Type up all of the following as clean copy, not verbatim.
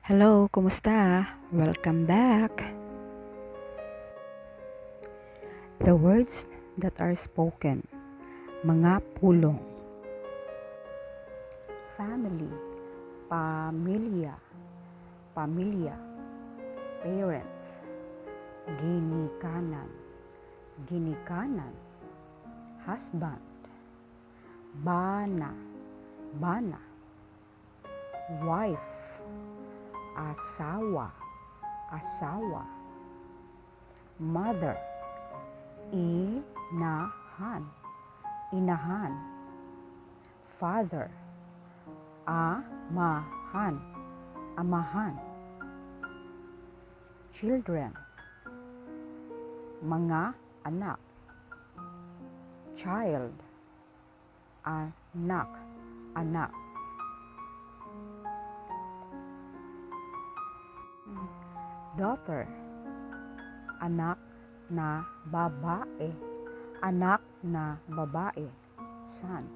Hello, kumusta? Welcome back. The words that are spoken, mga pulong. Family, pamilya, pamilya. Parents, ginikanan, ginikanan. Husband, bana, bana. Wife, asawa, asawa. Mother, inahan, inahan. Father, amahan, amahan. Children, mga anak. Child, anak, anak. Daughter, anak na babae, anak na babae. Son,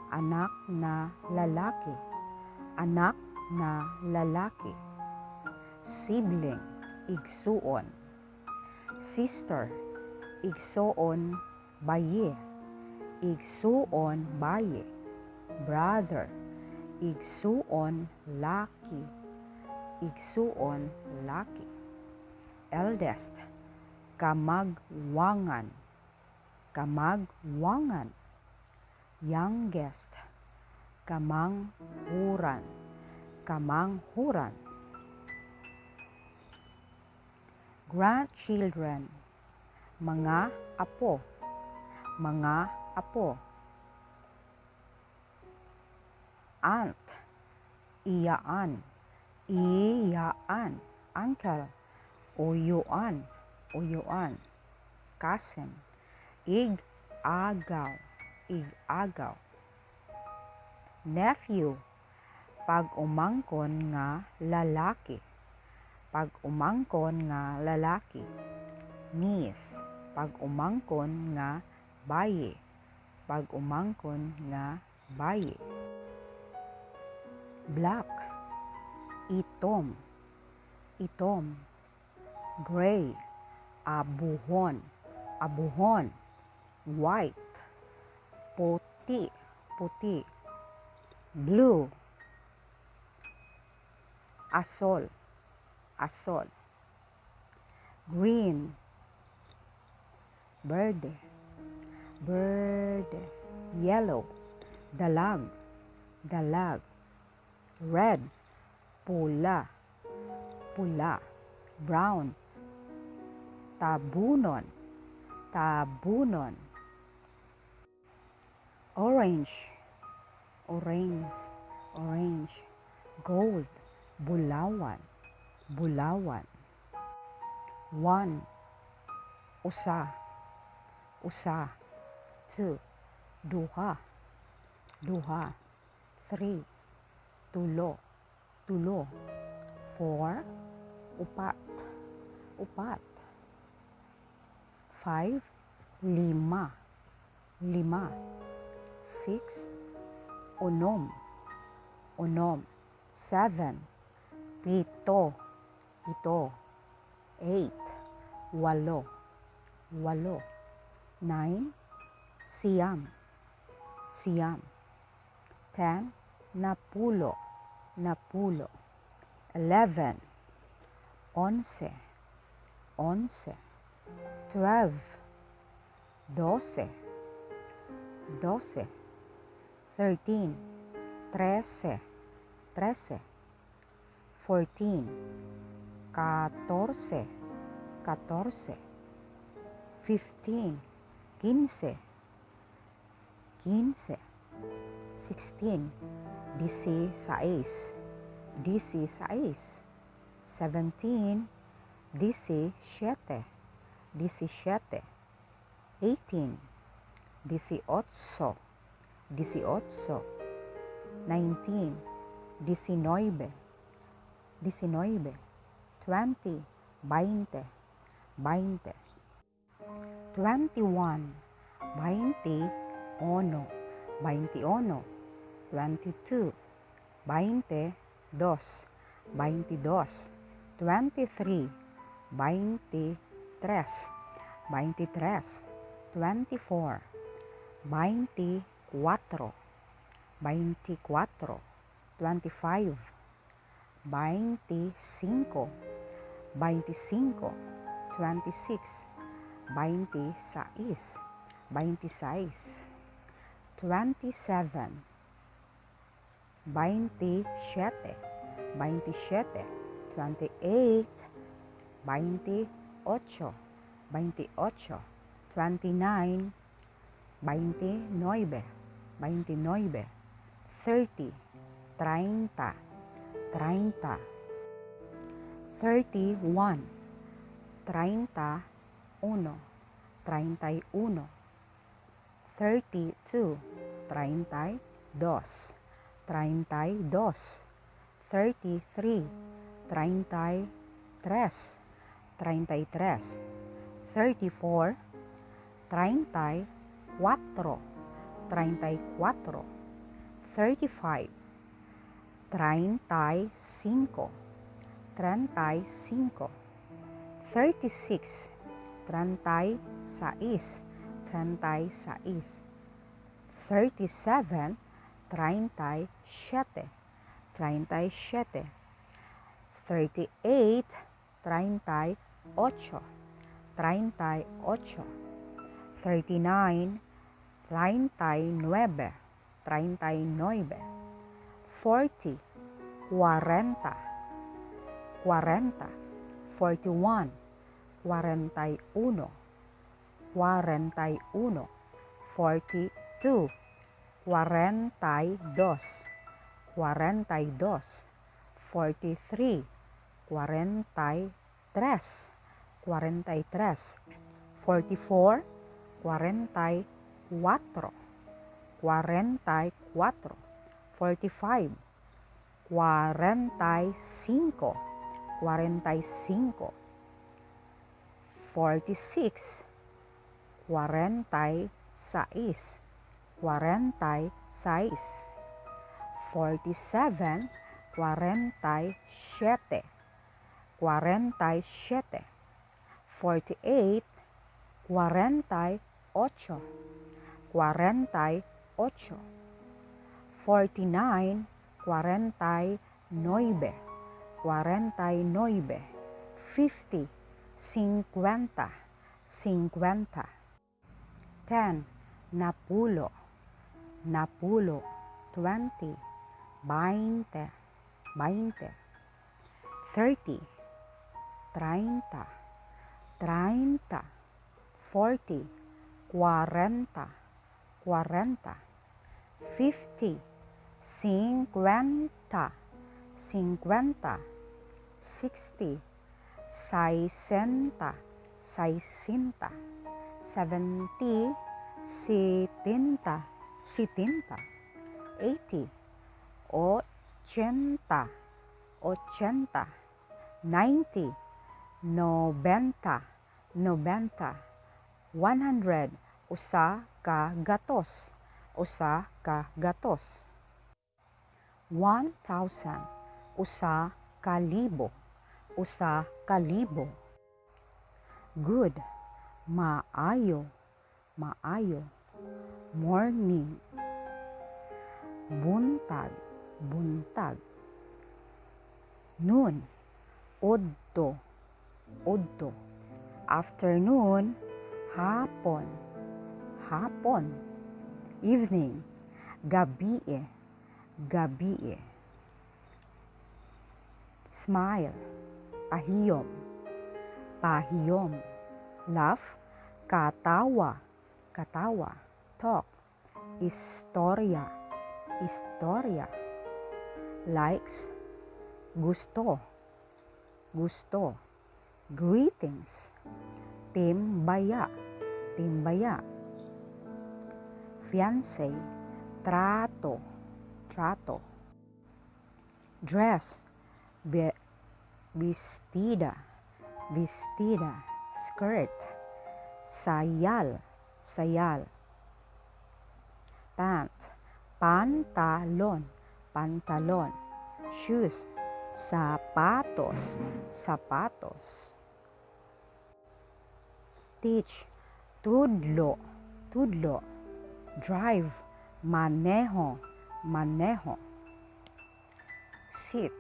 anak na lalaki, anak na lalaki. Sibling, igsuon. Sister, igsuon baye, igsuon baye. Brother, igsuon laki, igsuon laki. Eldest, kamagwangan, kamagwangan. Youngest, kamanghuran, kamanghuran. Grandchildren, mga apo, mga apo. Aunt, iyaan, iyaan. Uncle, uyuan, uyuan. Cousin, ig-agaw, ig-agaw. Nephew, pag umangkon nga lalaki, pag umangkon nga lalaki. Niece, pag umangkon nga baye, pag umangkon nga baye. Black, itom, itom. Gray, abuhon, abuhon. White, puti, puti. Blue, asol, asol. Green, berde, berde. Yellow, dalag, dalag. Red, pula, pula. Brown, tabunon, tabunon. Orange, orange, orange. Gold, bulawan, bulawan. One, usa, usa. Two, duha, duha. Three, tulo, tulo. Four, upat, upat. Five, lima, lima. Six, unom, unom. Seven, pito, pito. Eight, walo, walo. Nine, siyam, siyam. 10, napulo, napulo. 11, onse, onse. 12, dose, dose. 13, trese, trese. 14, catorce, catorce. 15, quince, quince. 16, dieciséis, dieciséis. 17, diecisiete, diecisiete. 18, dieciocho, dieciocho. 19, diecinueve, diecinueve. 20, veinte, veinte. 21, veintiuno, veintiuno. 22, veintidós, 22, 23, 23, 23, 24, 24, 24, 25, 25, 25, 26, 26, 26, 27, 27, 27, 28, 28, 28, 29, 29, 29, 30, 30, 30, 31, 31, 31, 32, 32, 32, 33, 33, 33, 34, 34, 34, 35, 35, 35, 36, 36, 36, 37, 37, 37, 38, 38, 38, 39, 39, 39, 40, 40, 40, 41, 41, 41, 42, 42, 42, 43, 43, 43, 44, 44, 44, 45, 45, 45, 46, 46, 46, 47, 47, 47, 48, 48, 48, 49, 49, 49, 50, 50, 50, 10, napulo, napulo, 20, 20, 20, 30, 30, 30, 40, 40, 40, 50, 50, 50, 60, 60, 60, 70, 70, 70, 80, 80, 80, 90, 90, 90, 100, usa ka gatos, usa ka gatos. 1,000, usa ka libo, usa ka libo. Good, maayo, maayo. Morning, buntag, buntag. Noon, udto, udto. Afternoon, hapon, hapon. Evening, gabi, gabi. Smile, pahiyom, pahiyom. Laugh, katawa, katawa. Talk, istorya, istorya. Likes, gusto, gusto. Greetings, timbaya, timbaya. Fiancé, trato, trato. Dress, vestida, vestida. Skirt, sayal, sayal. Pants, pantalon, pantalon. Shoes, sapatos, sapatos. Teach, tudlo, tudlo. Drive, maneho, maneho. Sit,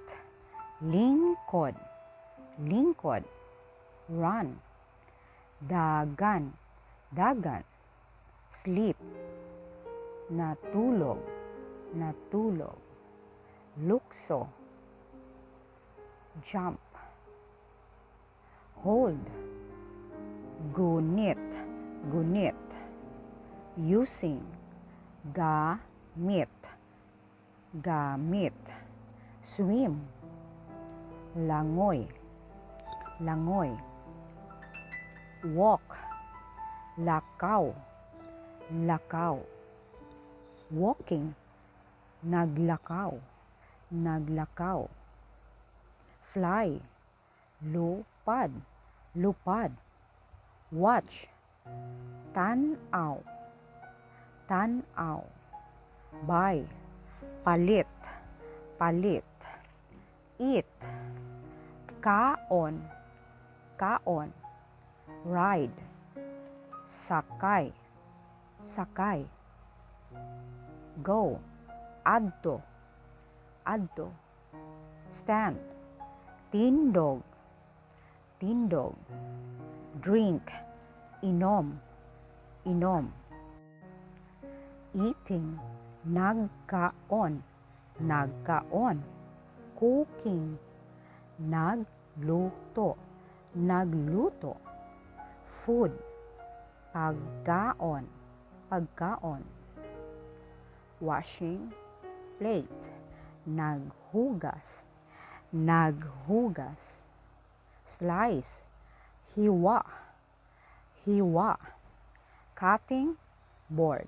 lingkod, lingkod. Run, dagan, dagan. Sleep, natulog, natulog. Lukso, jump. Hold, gunit, gunit. Using, gamit, gamit. Swim, langoy, langoy. Walk, lakaw, lakaw. Walking, naglakaw, naglakaw. Fly, lupad, lupad. Watch, tanaw, tanaw. Buy, palit, palit. Eat, kaon, kaon. Ride, sakay, sakay. Go, adto, adto. Stand, tindog, tindog. Drink, inom, inom. Eating, nagkaon, nagkaon. Cooking, nagluto, nagluto. Food, pagkaon, pagkaon. Washing, plate, naghugas, naghugas. Slice, hiwa, hiwa. Cutting board,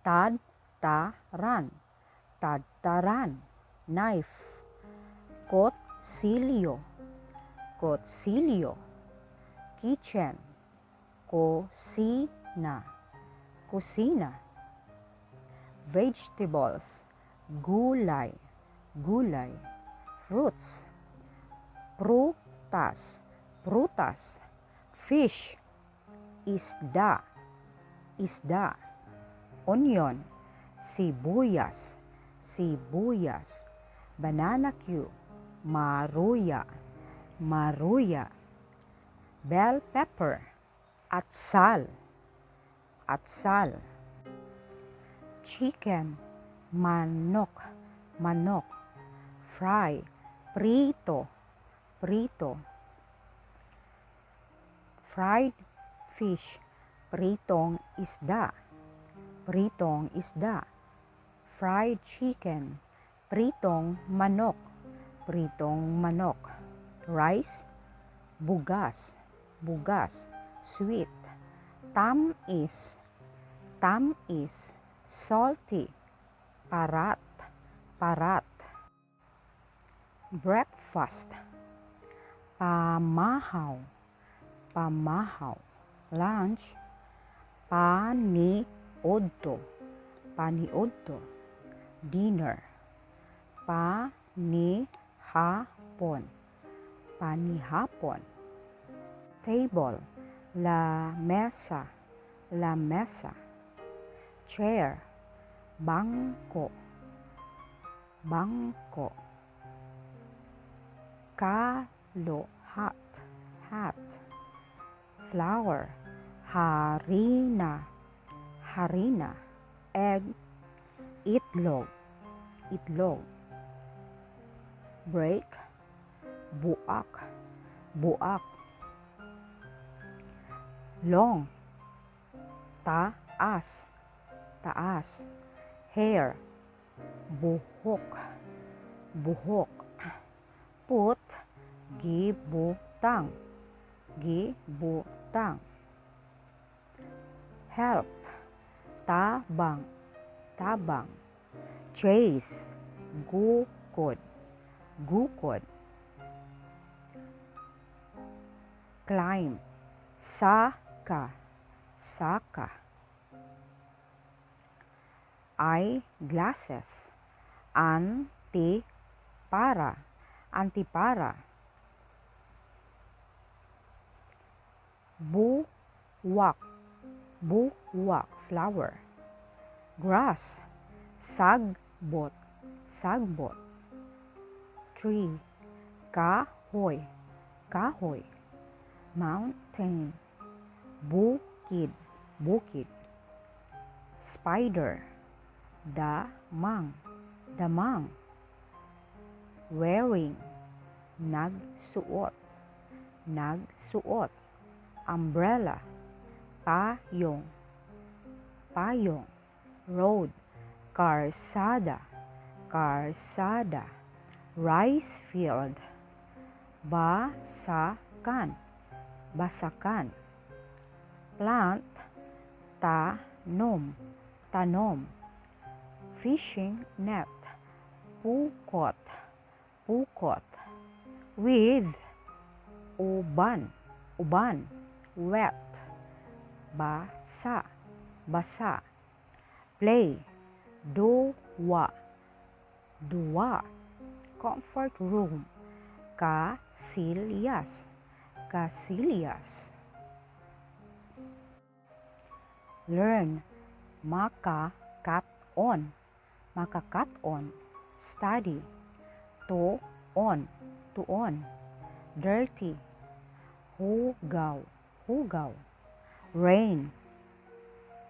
tadtaran, tadtaran. Knife, kutsilyo, kutsilyo. Kitchen, kusina, kusina. Vegetables, gulay, gulay. Fruits, prutas, prutas. Fish, isda, isda. Onion, sibuyas, sibuyas. Banana cue, maruya, maruya. Bell pepper, atsal, atsal. Chicken, manok, manok. Fry, prito, prito. Fried fish, pritong isda, pritong isda. Fried chicken, pritong manok, pritong manok. Rice, bugas, bugas. Sweet, tamis, tamis. Salty, parat, parat. Breakfast, pamahaw, pamahaw. Lunch, paniudto, paniudto. Dinner, panihapon, panihapon. Table, la mesa, la mesa. Chair, bangko, bangko. Kalo, hat, hat. Flour, harina, harina. Egg, itlog, itlog. Break, buak, buak. Long, taas, taas. Hair, buhok, buhok. Put, gibutang, gibutang. Help, tabang, tabang. Chase, gukod, gukod. Climb, saka, saka. Eyeglasses, antipara, antipara, buwak, buwak, flower, grass, sagbot, sagbot, tree, kahoy, kahoy, mountain, bukid, bukid, spider, damang, damang, wearing, nagsuot, nagsuot, umbrella, payong, payong, road, karsada, karsada, rice field, basakan, basakan, plant, tanom, tanom, fishing net, pukot, pukot, with, uban, uban, wet, basa, basa, play, duwa, duwa, comfort room, kasilyas, kasilyas, learn, makakat-on, makakat-on, study, tuon, tuon, dirty, hugaw, hugaw, rain,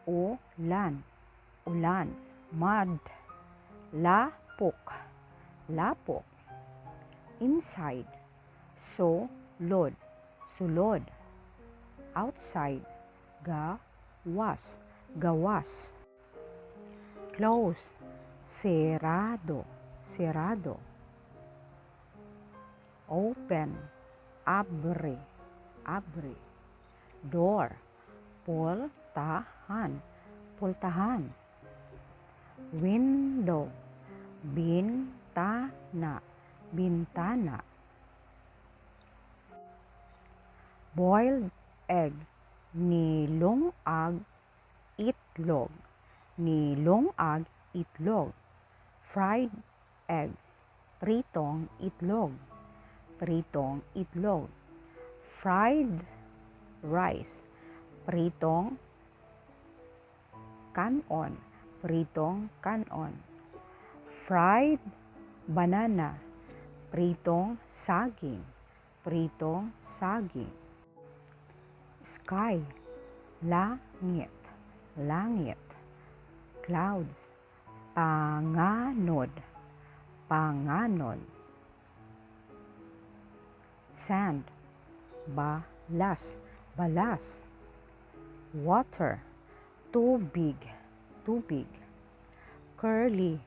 ulan, ulan, mud, lapok, lapok, inside, sulod, sulod, outside, gawas, gawas, close, serado, serado, open, abre, abre, door, pultahan, pultahan, window, bintana, bintana, boiled egg, nilungag, itlog, nilungag, itlog, fried egg, pritong itlog, pritong itlog, fried rice, pritong kanon, pritong kanon, fried banana, pritong saging, pritong saging, sky, langit, langit, clouds, panganod, panganod, sand, balas, balas, water, tubig, tubig, curly,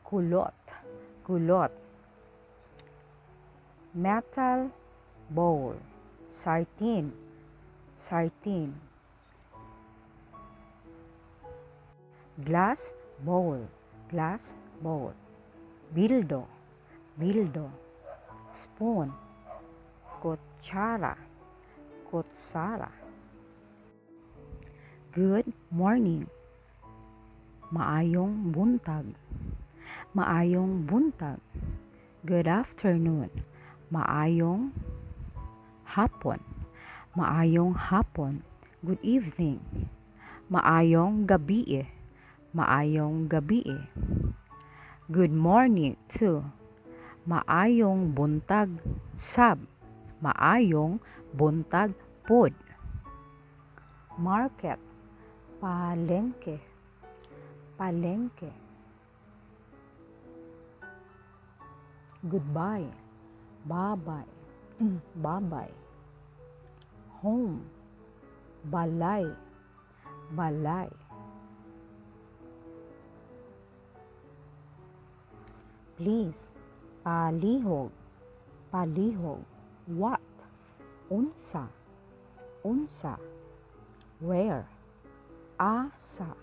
kulot, kulot, metal bowl, sardine, sardine, glass bowl, glass bowl, bildo, bildo, spoon, kutsara, kutsara. Good morning. Maayong buntag. Maayong buntag. Good afternoon. Maayong hapon. Maayong hapon. Good evening. Maayong gabi. Maayong gabi. Good morning to. Maayong buntag sab. Maayong buntag pod. Market, palengke, palengke. Goodbye, bye-bye, bye-bye. Home, balay, balay. Please, palihog, palihog. What? Unsa, unsa. Where? Asa,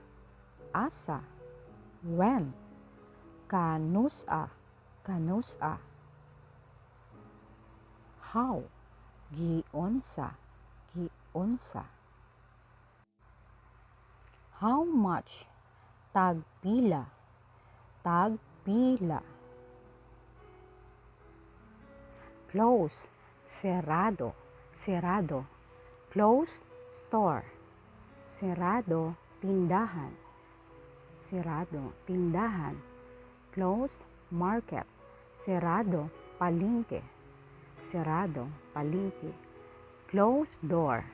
asa. When? Kanusa, kanusa. How? Gionsa, gionsa. How much? Tagpila, tagpila. close, cerrado, cerrado, closed store, cerrado, tindahan, cerrado, tindahan, closed market, cerrado, palengke, cerrado, palengke, closed door,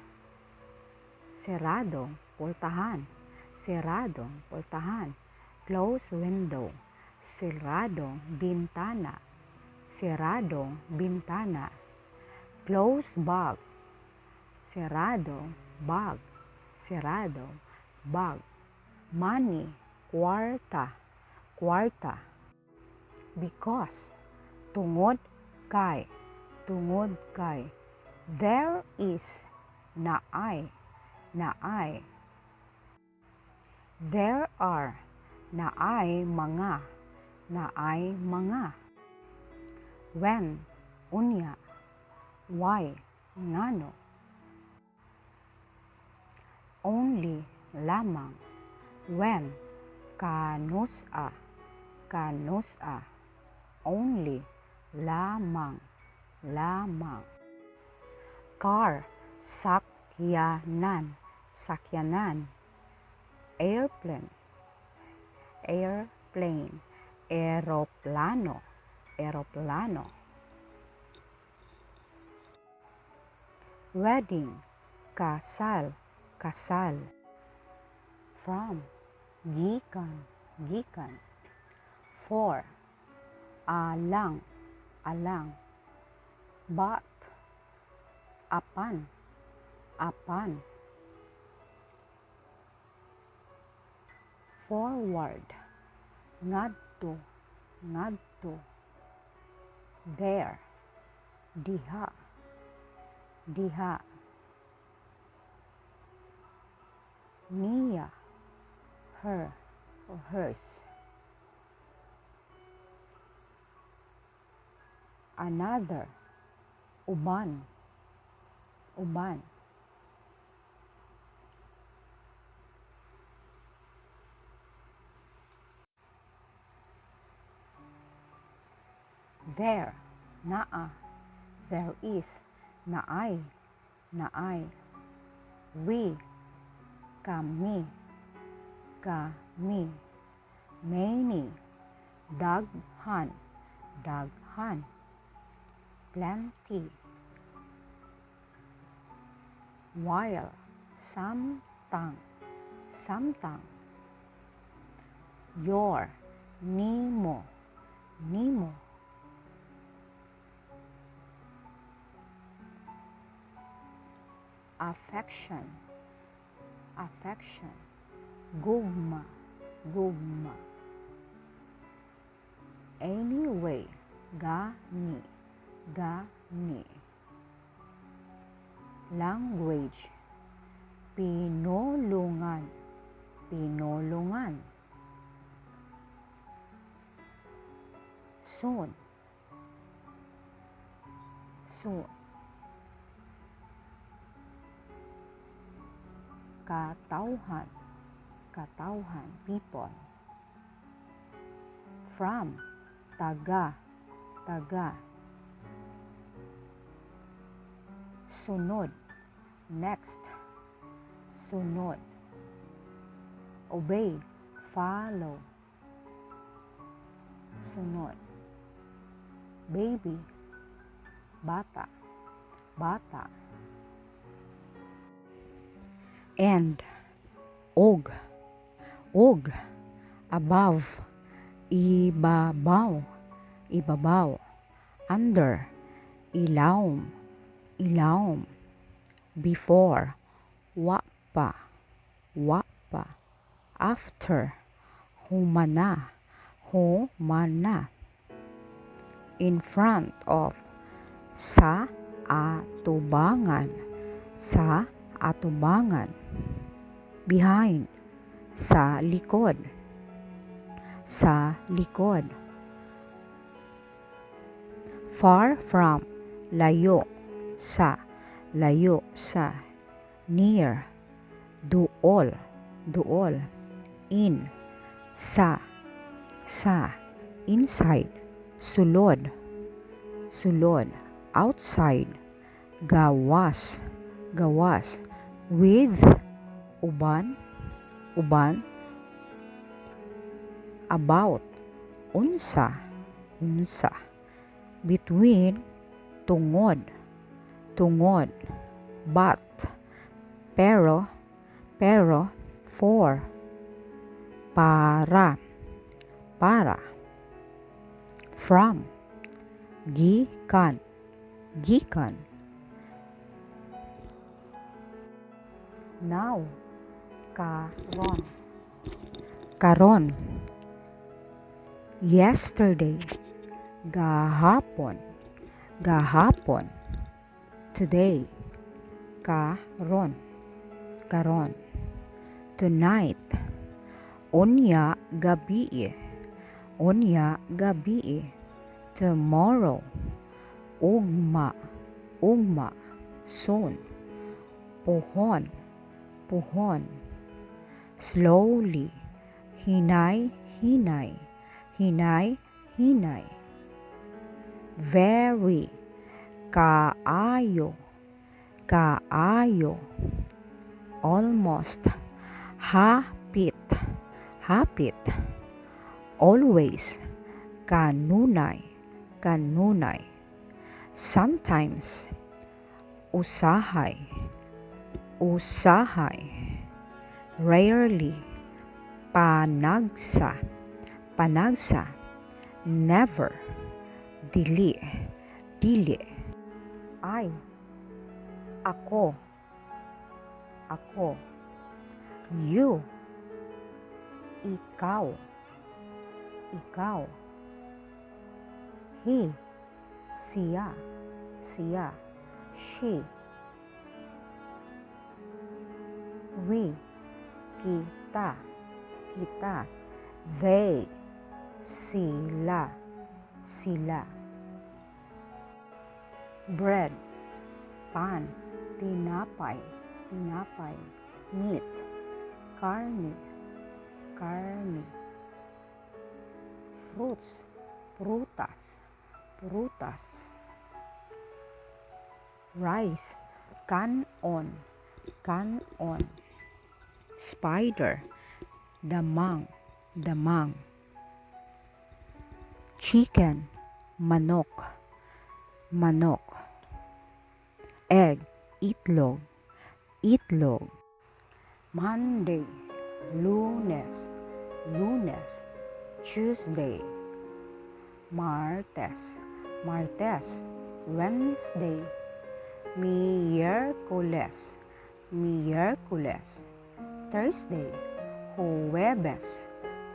cerrado, pultahan, cerrado, pultahan, closed window, cerrado, bintana, cerrado, bintana, closed bag, cerrado, bag, cerrado, bag, money, kwarta, kwarta, because, tungod kay, tungod kay, there is, naay, naay, there are, naay mga, naay mga, when, unya, why, ngano, only, lamang, when, kanusa, kanusa, only, lamang, lamang, car, sakyanan, sakyanan, airplane, airplane, eroplano, eroplano, wedding, kasal, kasal, from, gikan, gikan, for, alang, alang, but, apan, apan, forward, ngadto, ngadto, there, diha, diha, niya, her or hers, another, uban, uban, there, naa, there is, naay, naay, we, kami, kami, many, daghan, daghan, plenty, while, samtang, samtang, your, nimo, nimo, affection, affection, gugma, gugma, anyway, gani, gani, language, pinulungan, pinulungan, soon, soon, katauhan, katauhan, people, from, taga, taga, sunod, next, sunod, obey, follow, sunod, baby, bata, bata, and, og, og, above, ibabaw, ibabaw, under, ilawom, ilawom, before, wapa, wapa, after, humana, humana, in front of, sa atubangan, sa atubangan, behind, sa likod, sa likod, far from, layo, sa, near, duol, duol, in, sa, inside, sulod, sulod, outside, gawas, gawas, with, uban, uban, about, unsa, unsa, between, tungod, tungod, but, pero, pero, for, para, para, from, gikan, gikan, now, karon, karon, yesterday, gahapon, gahapon, today, karon, karon, tonight, unya gabi, unya gabi, tomorrow, ugma, ugma, soon, puhon, puhon, slowly, hinay, hinay, hinay, hinay, very, kaayo, kaayo, almost, hapit, hapit, always, kanunay, kanunay, sometimes, usahay, usahay, rarely, panagsa, panagsa, never, dili, dili, I, ako, ako, you, ikaw, ikaw, he, siya, siya, she, we, kita, kita, they, sila, sila, bread, pan, tinapay, tinapay, meat, karne, karne, fruits, prutas, prutas, rice, kanon, kanon, spider, damang, damang, chicken, manok, manok, egg, itlog, itlog, Monday, Lunes, Lunes, Tuesday, Martes, Martes, Wednesday, Miyerkules, Miyerkules, Thursday, Jueves,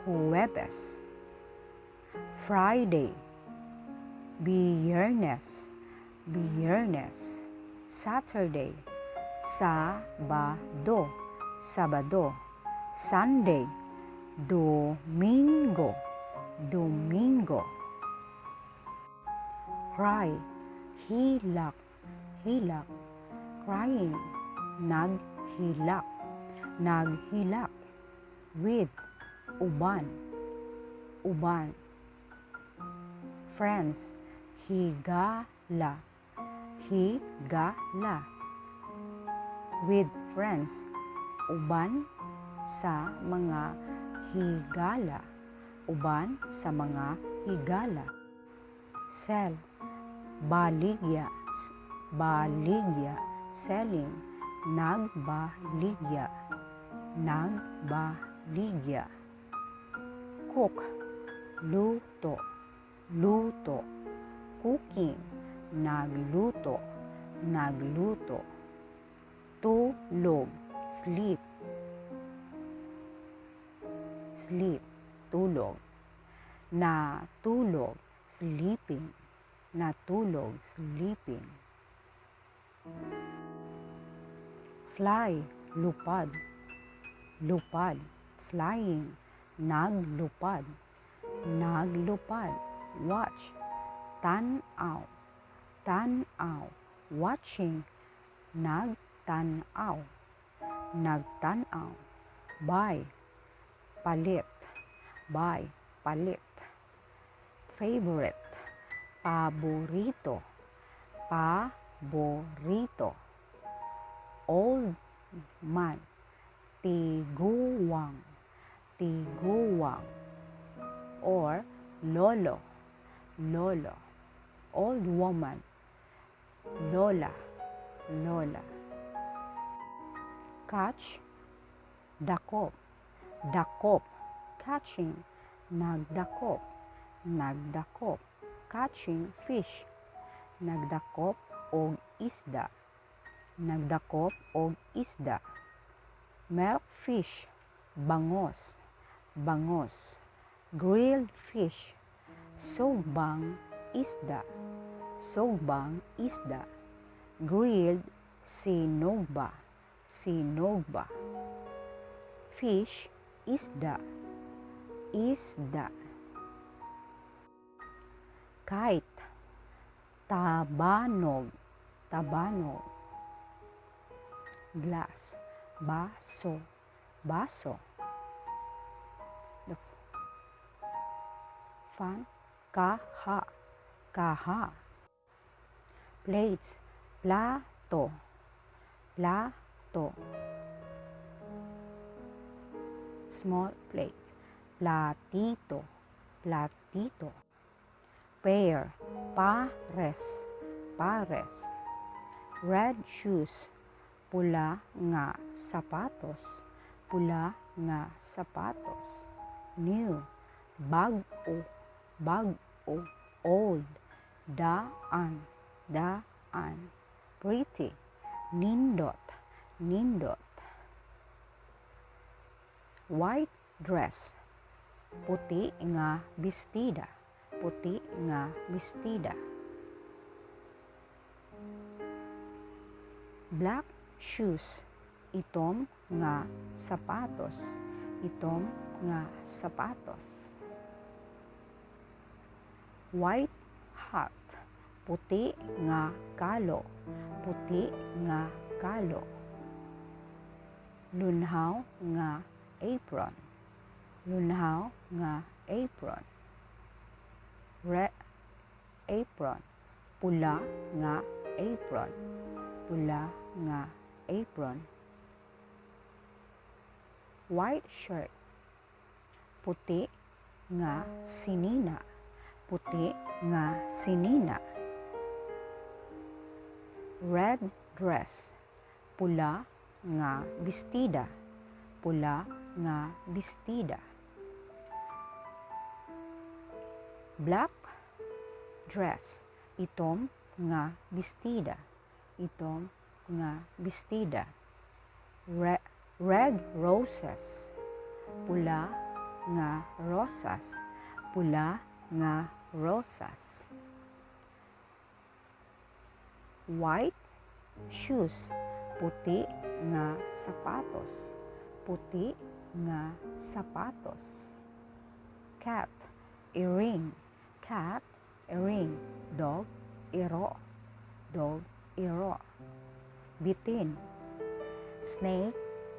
Jueves, Friday, Biyernes, Biyernes, Saturday, Sabado, Sabado, Sunday, Domingo, Domingo, cry, hilak, hilak, crying, naghilak, naghilak, with, uban, uban, friends, higala, higala, with friends, uban sa mga higala, uban sa mga higala, sell, baligya, baligya, selling, nagbaligya, nagbaligya, cook, luto, luto, cooking, nagluto, nagluto, tulog, sleep, sleep, tulog, natulog, sleeping, natulog, sleeping, fly, lupad, lupad, flying, naglupad, naglupad, watch, tanaw, tanaw, watching, nagtanaw, nagtanaw, buy, palit, buy, palit, favorite, paborito, paborito. Old man, tiguwang, tiguwang. Or lolo, lolo. Old woman, lola, lola. Catch, dakop, dakop. Catching, nagdakop, nagdakop. Catching fish, nagdakop og isda, nagdakop og isda. Milk fish, bangos, bangos. Grilled fish, sogbang isda, sogbang isda. Grilled sinogba, sinogba. Fish, isda, isda. Kite, tabanog, tabanog. Glass, baso, baso. The fan, kaha, kaha. Plates, plato, plato. Small plate, platito, platito. Pair, pares, pares. Red shoes, pula nga sapatos, pula nga sapatos. New, bag-o, bag-o. Old, daan, daan. Pretty, nindot, nindot. White dress, puti nga bestida, puti nga bestida. Black shoes, itom nga sapatos, itom nga sapatos. White hat, puti nga kalo, puti nga kalo. Lunhaw nga apron, lunhaw nga apron. Red apron, pula nga apron, pula nga apron. White shirt, puti nga sinina, puti nga sinina. Red dress, pula nga bestida, pula nga bestida. Black dress, itom nga bestida, itom nga bestida. Red roses, pula nga rosas, pula nga rosas. White shoes, puti nga sapatos, puti nga sapatos. Cat, earring, cat, earring. Dog, iro, dog, iro. Bitin, snake,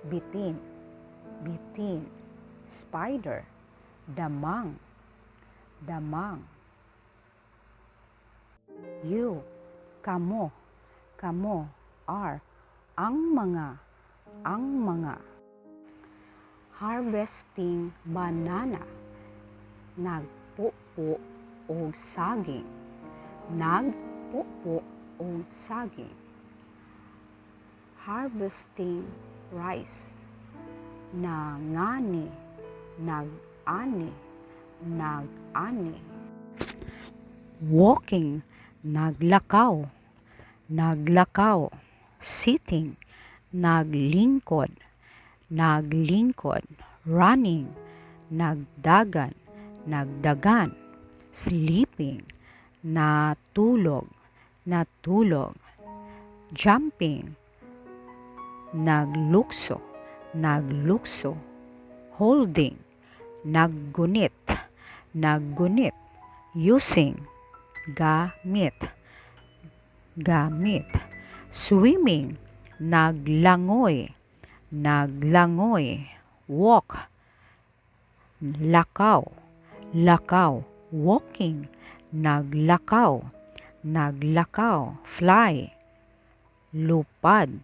bitin, bitin. Spider, damang, damang. You, kamo, kamo. Are, ang mga, ang mga. Harvesting banana, nagpupo og saging, nagpupo og saging. Harvesting rice, nangani, nag-ani, nag-ani. Walking, naglakaw, naglakaw. Sitting, naglingkod, naglingkod. Running, nagdagan, nagdagan. Sleeping, natulog, natulog. Jumping, naglukso, naglukso. Holding, naggunit, naggunit. Using, gamit, gamit. Swimming, naglangoy, naglangoy. Walk, lakaw, lakaw. Walking, naglakaw. naglakaw, fly, lupad,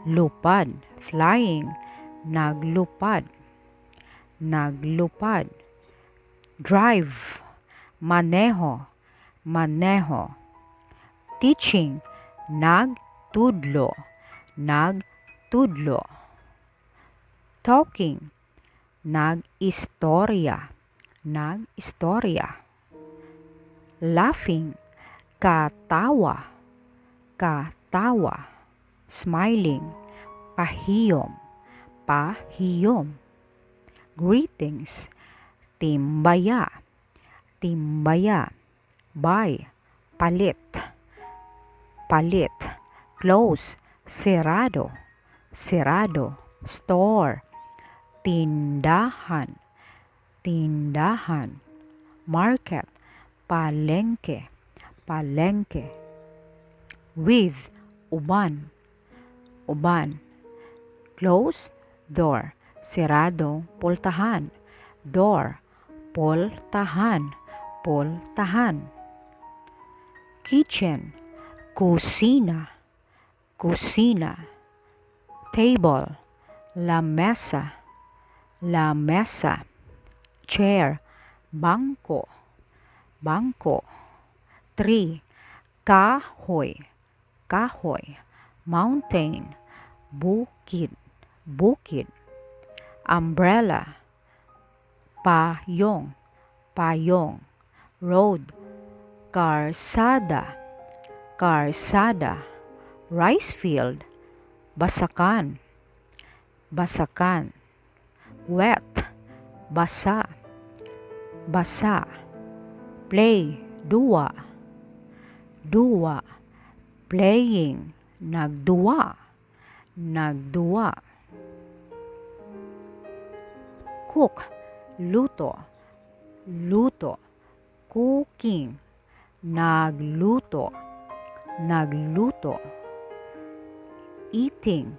lupad, flying, naglupad, naglupad, drive, maneho, maneho, teaching, nagtudlo, nagtudlo, talking, nag-istorya, nag-istorya, laughing, katawa, katawa, smiling, pahiyom, pahiyom, greetings, timbaya, timbaya, buy, palit, palit, close, serado, serado, store, tindahan, tindahan, market, palengke, palengke, with, uban, uban, close, door, serado, pultahan, door, pultahan, pultahan, kitchen, kusina, kusina, table, la mesa, chair, bangko, bangko, tree, kahoy, kahoy, mountain, bukid, bukid, umbrella, payong, payong, road, karsada, karsada, rice field, basakan, basakan, wet, basa, basa, play, dua, dua, playing, nagduwa, nagduwa, cook, luto, luto, cooking, nagluto, nagluto, eating,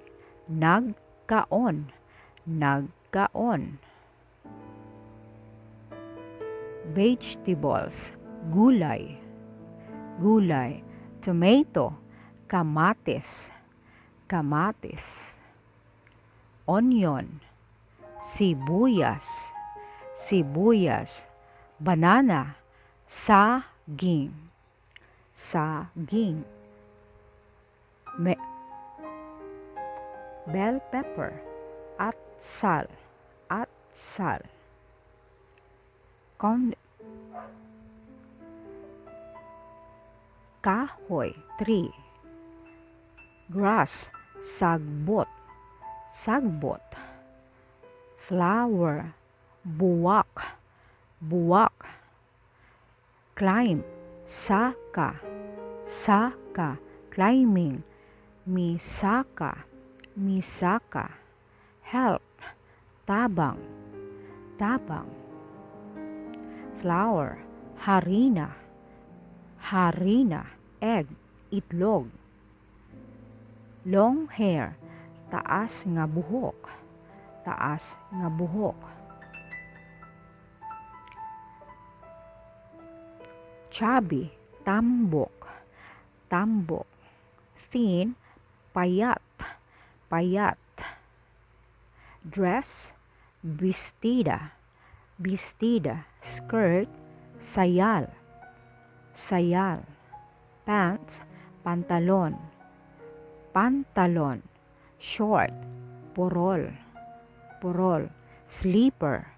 nagkaon, nagkaon, vegetables, gulay, gulay, tomato, kamatis, kamatis, onion, sibuyas, sibuyas, banana, saging, saging, bell pepper, atsal, atsal, kahoy, tree, grass, sagbot, sagbot, flower, buwak, buwak, climb, saka, saka, climbing, misaka, misaka, help, tabang, tabang, flour, harina, harina, egg, itlog, long hair, taas nga buhok, taas nga buhok, chubby, tambok, tambok, thin, payat, payat, dress, vestida, vestida, skirt, sayal, sayal, pants, pantalon, pantalon, short, purol, purol, slipper,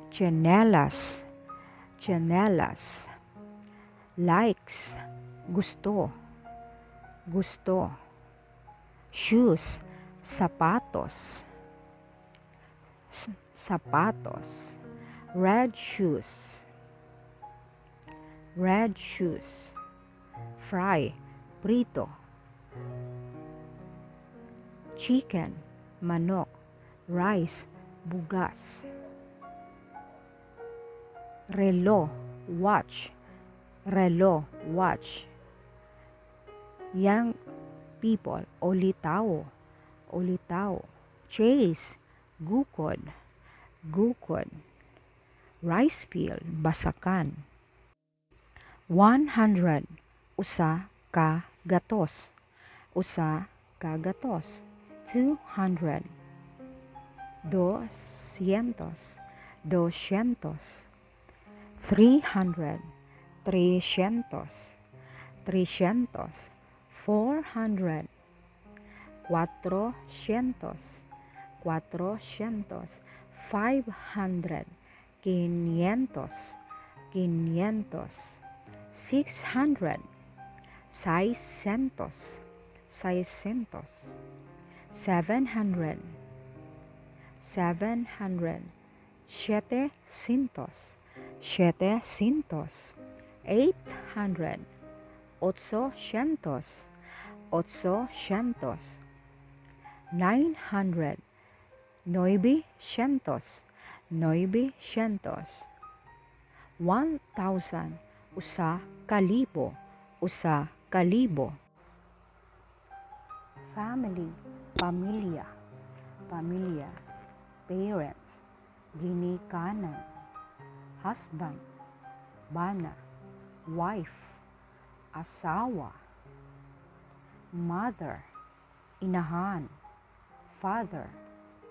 chanelas, chanelas, likes, gusto, gusto, shoes, sapatos, sapatos, red shoes, red shoes, fry, prito, chicken, manok, rice, bugas, relo, watch, relo, watch, young people, olitaw, olitaw, chase, gukod, gukod, rice field, basakan, 100, usa ka gatos. Usa ka gatos. 200. 200. 200. 300. 300. 300. 400. 400. 400. 500. 500. 500. 600. 600. 600. 700. 700. 700. 700. 800. 800. 800. 900. 900. 900. 1,000. Usa ka libo. Usa ka libo. Family. Pamilya. Pamilya. Parents. Ginikanan. Husband. Bana. Wife. Asawa. Mother. Inahan. Father.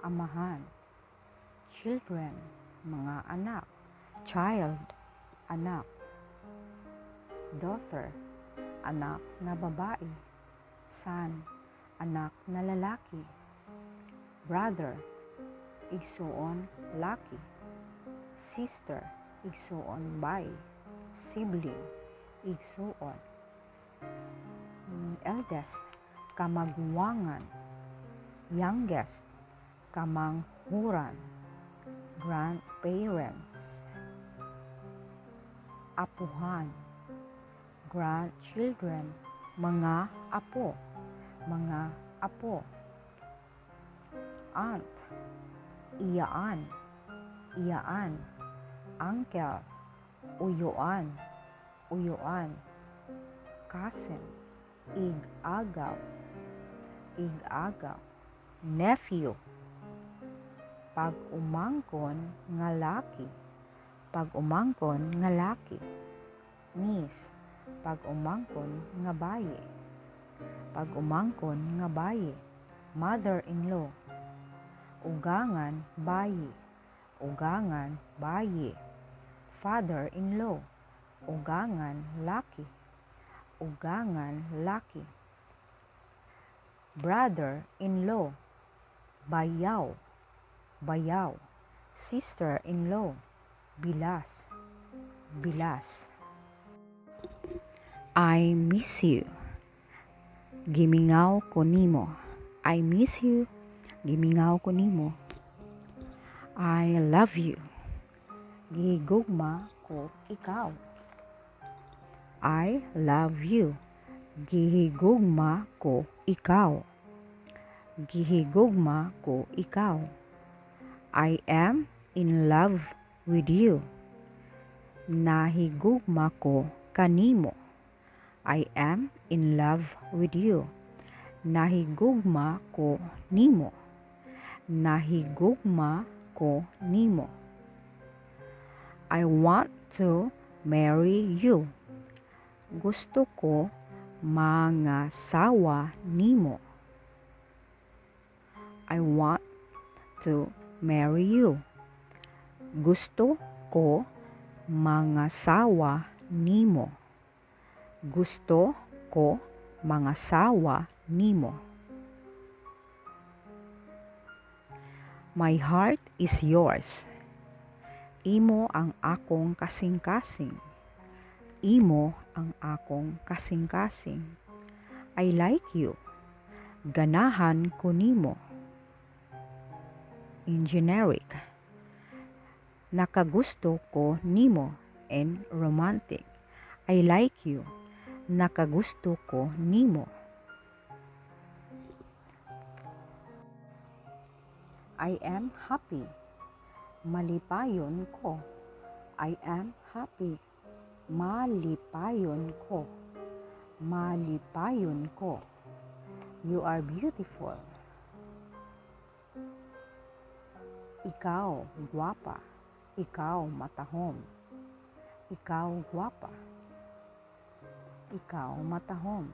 Amahan. Children. Mga anak. Child. Anak. Daughter. Anak na babae. Son. Anak na lalaki. Brother. Igsuon laki. Sister. Igsuon bay. Sibling. Igsuon. Eldest. Kamagwangan. Youngest. Kamanghuran. Grandparents. Apuhan. Grandchildren. Mga apo. Mga apo. Aunt. Iyaan. Iyaan. Uncle. Uyuan. Uyuan. Cousin. Ig-agaw. Ig-agaw. Nephew. Pag-umangkon nga laki. Pag-umangkon nga laki. Niece. Pag-umangkon nga bayi. Pag-umangkon nga bayi. Mother-in-law. Ugangan bayi. Ugangan bayi. Father-in-law. Ugangan laki. Ugangan laki. Brother-in-law. Bayaw. Bayaw. Sister-in-law. Bilas. Bilas. I miss you. Gimingaw ko nimo. I miss you. Gimingaw ko nimo. I love you. Gihigugma ko ikaw. I love you. Gihigugma ko ikaw. Gihigugma ko ikaw. I am in love with you. Nahigugma ko kanimo. I am in love with you. Nahigugma ko nimo. Nahigugma ko nimo. I want to marry you. Gusto ko mangasawa nimo. I want to marry you. Gusto ko mangasawa nimo. Gusto ko mangasawa nimo. My heart is yours. Imo ang akong kasing-kasing. Imo ang akong kasing-kasing. I like you. Ganahan ko nimo. In generic. Nakagusto ko nimo. In romantic. I like you. Nakagusto ko nimo. I am happy. Malipayon ko. I am happy. Malipayon ko. Malipayon ko. You are beautiful. Ikaw, guwapa. Ikaw, matahom. Ikaw, guwapa. Ikaw matahom.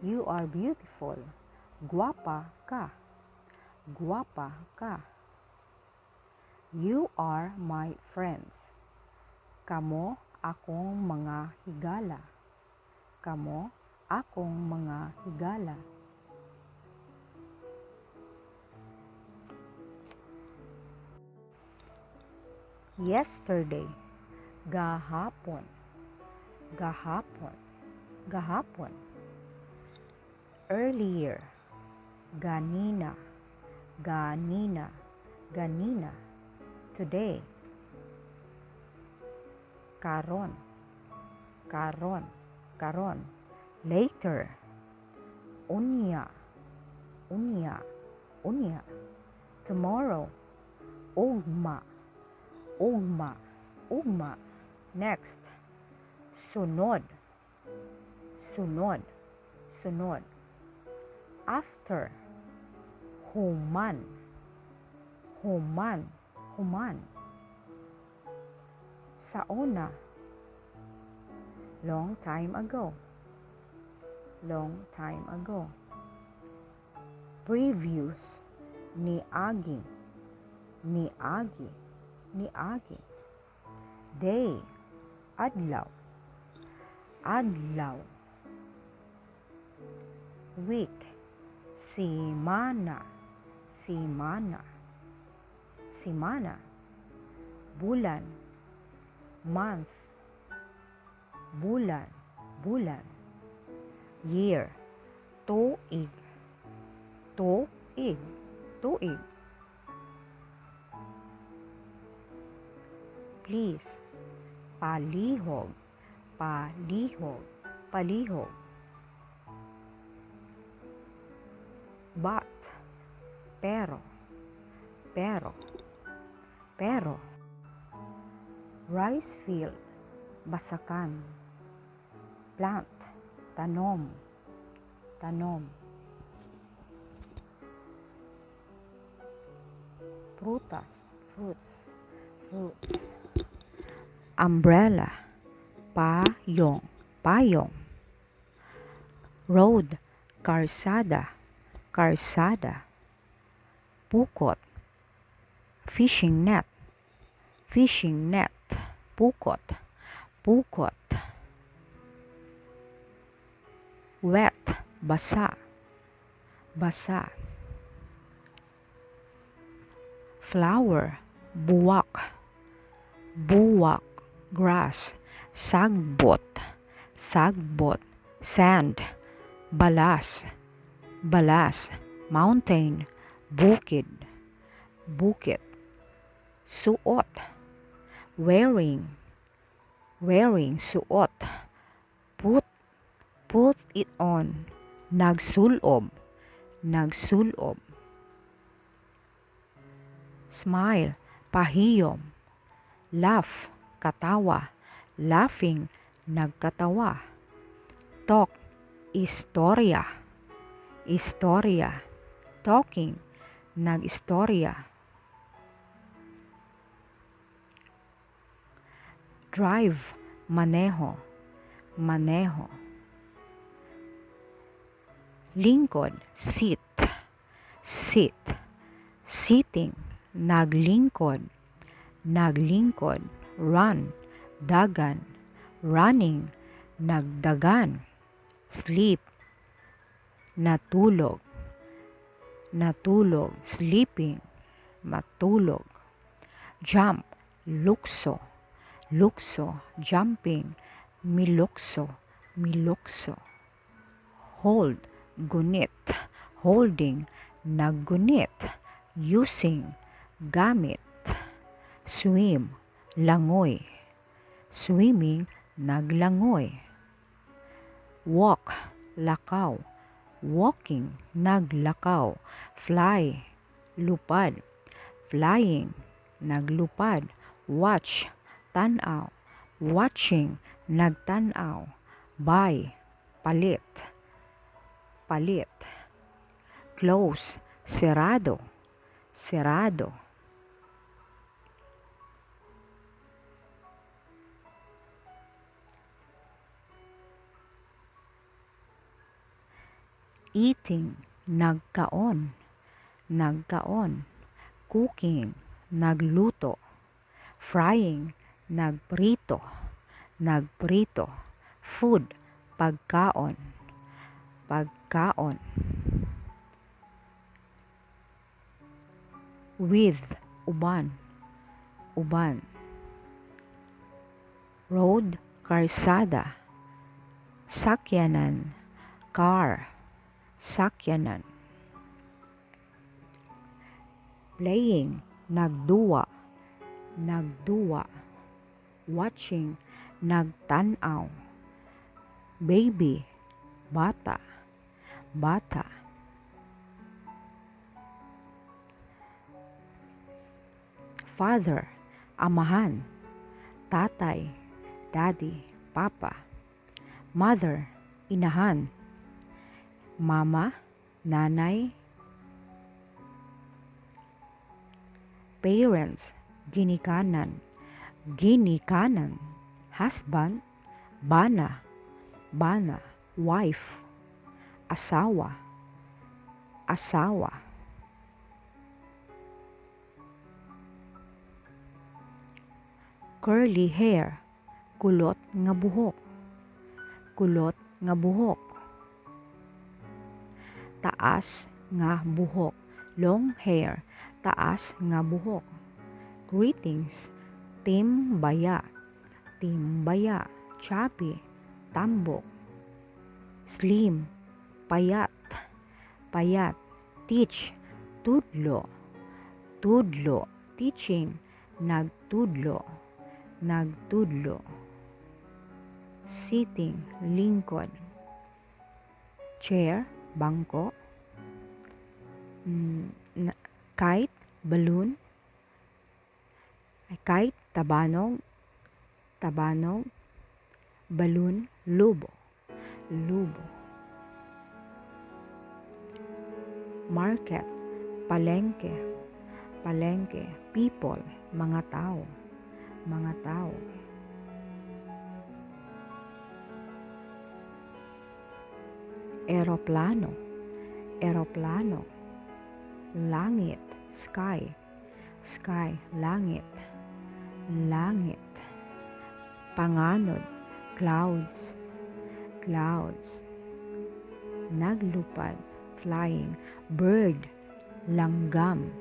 You are beautiful. Guwapa ka. Guwapa ka. You are my friends. Kamo akong mga higala. Kamo akong mga higala. Yesterday. Gahapon. Gahapon. Gahapon. Earlier. Ganina. Ganina. Ganina. Today. Karon. Karon. Karon. Later. Unya. Unya. Unya. Tomorrow. Ugma. Ugma. Ugma. Next. Sunod. Sunod. Sunod. After. Human. Human. Human. Sauna. Long time ago. Long time ago. Previous. Niagi. Niagi. Niagi. Day. Adlaw. Adlaw. Week. Simana. Simana. Simana. Bulan. Month. Bulan. Bulan. Year. Tuig. Tuig. Tuig. Please. Palihog. Palihog. Palihog. But. Pero. Pero. Pero. Rice field. Basakan. Plant. Tanom. Tanom. Prutas. Fruits. Fruits. Umbrella. Payong. Payong. Road. Karsada. Karsada. Pukot. Fishing net. Fishing net. Pukot. Pukot. Wet. Basa. Basa. Flower. Buwak. Buwak. Grass. Sagbot. Sagbot. Sand. Balas. Balas. Mountain. Bukid. Bukid. Suot. Wearing. Wearing. Suot. Put. Put it on. Nagsulob. Nagsulob. Smile. Pahiyom. Laugh. Katawa. Laughing. Nagkatawa. Talk. Istorya. Istorya. Talking. Nag-istorya. Drive. Maneho. Maneho. Lingkod. Sit. Sit. Sitting. Naglingkod. Naglingkod. Run. Dagan. Running. Nagdagan. Sleep. Natulog. Natulog. Sleeping. Matulog. Jump. Lukso. Lukso. Jumping. Milukso. Milukso. Hold. Gunit. Holding. Naggunit. Using. Gamit. Swim. Langoy. Swimming. Naglangoy. Walk. Lakaw. Walking. Naglakaw. Fly. Lupad. Flying. Naglupad. Watch. Tanaw. Watching. Nagtanaw. Buy. Palit. Palit. Close. Serado. Serado. Eating, nagkaon, nagkaon. Cooking, nagluto. Frying, nagprito, nagprito. Food, pagkaon, pagkaon. With, uban, uban. Road, karsada. Sakyanan, car, sakyanan. Playing, nagduwa, nagduwa. Watching, nagtanaw. Baby, bata, bata. Father, amahan. Tatay, daddy, papa. Mother, inahan. Mama, nanay. Parents, ginikanan, ginikanan. Husband, bana, bana. Wife, asawa, asawa. Curly hair, kulot nga buhok, kulot nga buhok. Taas nga buhok, long hair, taas nga buhok. Greetings, timbaya, timbaya. Chubby, tambok. Slim, payat, payat. Teach, tudlo, tudlo. Teaching, nagtudlo, nagtudlo. Sitting, lingkod. Chair, bangko. Kite, balloon. Kite, tabanog, tabanog. Balloon, lubo, lubo. Market, palengke, palengke. People, mga tao, mga tao. Eroplano, eroplano. Langit, sky, sky. Langit, langit. Panganod, clouds, clouds. Naglupad, flying. Bird, langgam,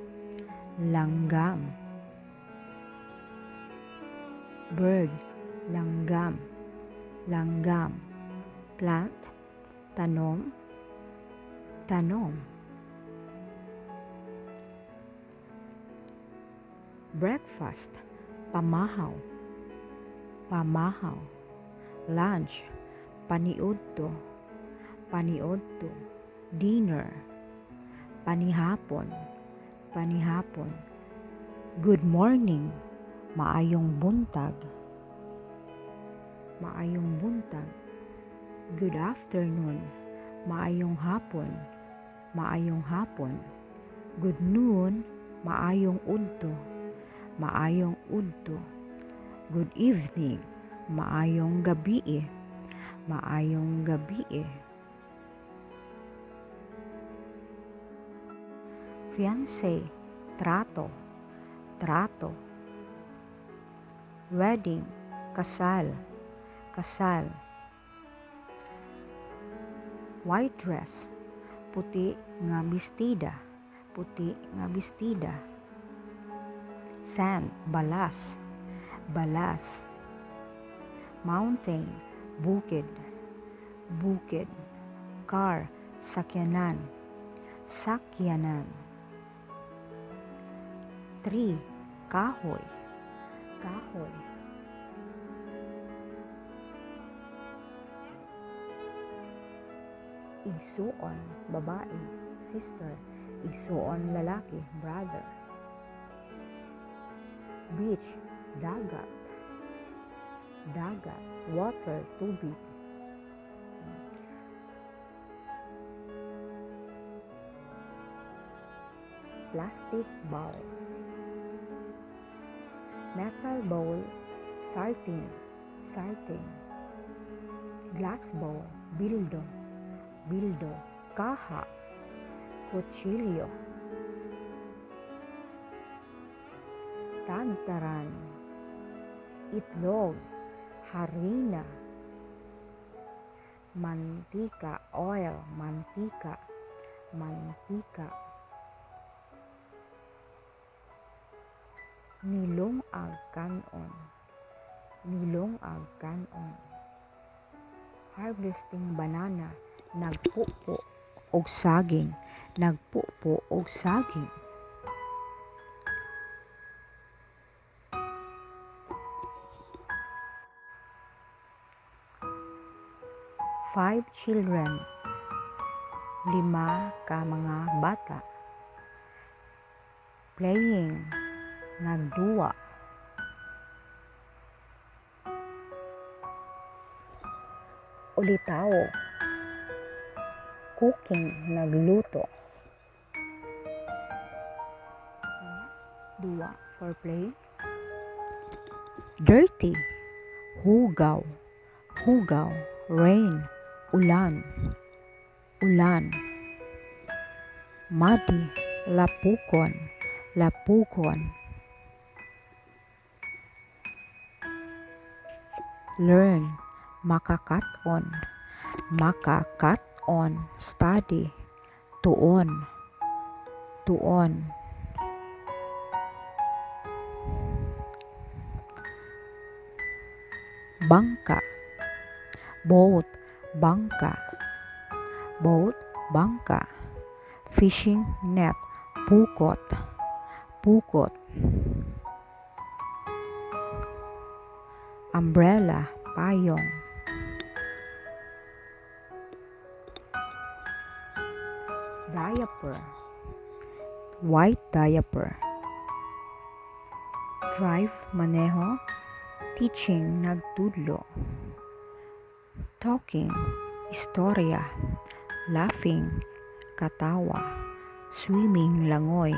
langgam. Bird, langgam, langgam. Plant, tanom, tanom. Breakfast, pamahaw, pamahaw. Lunch, paniudto, paniudto. Dinner, panihapon, panihapon. Good morning, maayong buntag, maayong buntag. Good afternoon, maayong hapon, maayong hapon. Good noon, maayong udto, maayong udto. Good evening, maayong gabi, maayong gabi. Fiancé, trato, trato. Wedding, kasal, kasal. White dress, puti nga bestida, puti nga bestida. Sand, balas, balas. Mountain, bukid, bukid. Car, sakyanan, sakyanan. Tree, kahoy, kahoy. Igsuon, babae, sister. Igsuon, lalaki, brother. Beach, dagat, dagat. Water, tubig. Plastic bowl. Metal bowl, sardine, sardine. Glass bowl, bildo, bildo. kaha, kutsilyo, tagtaran, itlog, harina, mantika, oil, mantika, mantika, nilong ag kanon, nilong ag kanon, harvesting banana, nagpupo og saging, nagpupo og saging, 5 children, 5 ka mga bata, playing, nagduwa, ulitaw, cooking, nagluto, duwa for play, dirty, hugaw, hugaw, rain, ulan, ulan, muddy, lapukon, lapukon, learn, makakaton, makakaton, study, tuon, tuon, bangka, boat, bangka, boat, bangka, fishing net, pukot, pukot, umbrella, payong, diaper, white diaper, drive, maneho, teaching, nagtudlo, talking, istorya, laughing, katawa, swimming, langoy,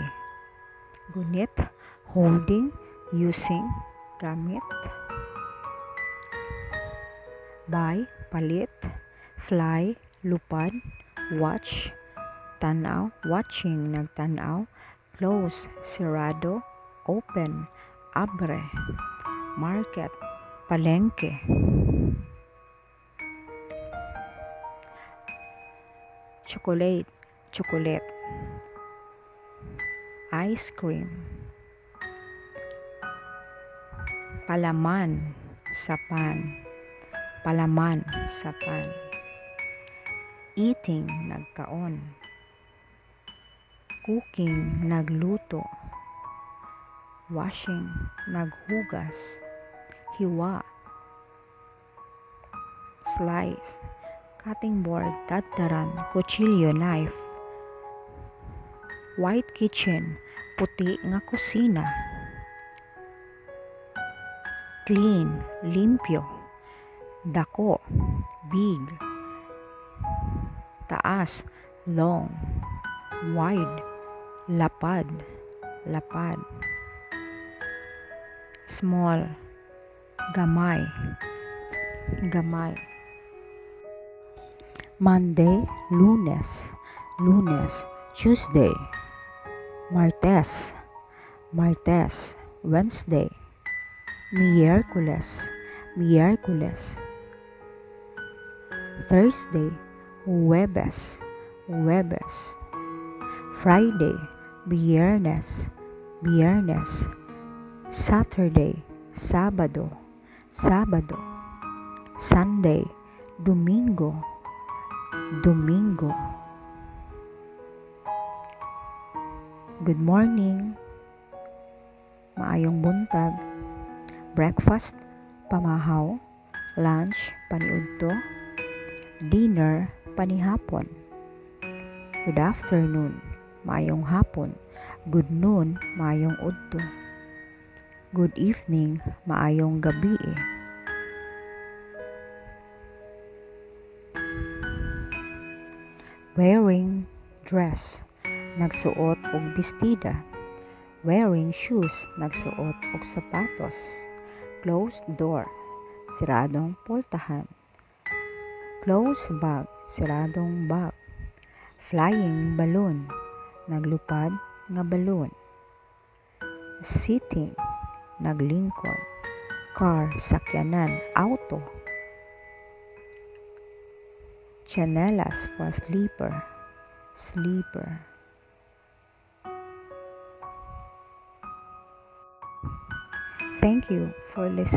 gunit, holding, using, gamit, buy, palit, fly, lupad, watch, tanaw, watching, nagtanaw, close, sirado, open, abre, market, palengke, chocolate, chocolate, ice cream, palaman, sapan, palaman, sapan, eating, nagkaon, cooking, nagluto, washing, naghugas, hiwa, slice, cutting board, tadtaran, kutsilyo, knife, white kitchen, puti nga kusina, clean, limpyo, dako, big, taas, long, wide, lapad, lapad, small, gamay, gamay, Monday, Lunes, Lunes, Tuesday, Martes, Martes, Wednesday, Miyerkules, Miyerkules, Thursday, Huwebes, Huwebes, Friday, Biyernes, Biyernes, Saturday, Sabado, Sabado, Sunday, Domingo, Domingo. Good morning, maayong buntag, breakfast, pamahaw, lunch, paniudto, dinner, panihapon. Good afternoon, maayong hapon. Good noon, maayong udto. Good evening, maayong gabi. Wearing dress, nagsuot og bestida. Wearing shoes, nagsuot og sapatos. Closed door, siradong pultahan. Closed bag, siradong bag. Flying balloon, naglupad nga balloon. Sitting, naglingkod. Car, sakyanan, auto. Chanelas for sleeper, sleeper. Thank you for listening.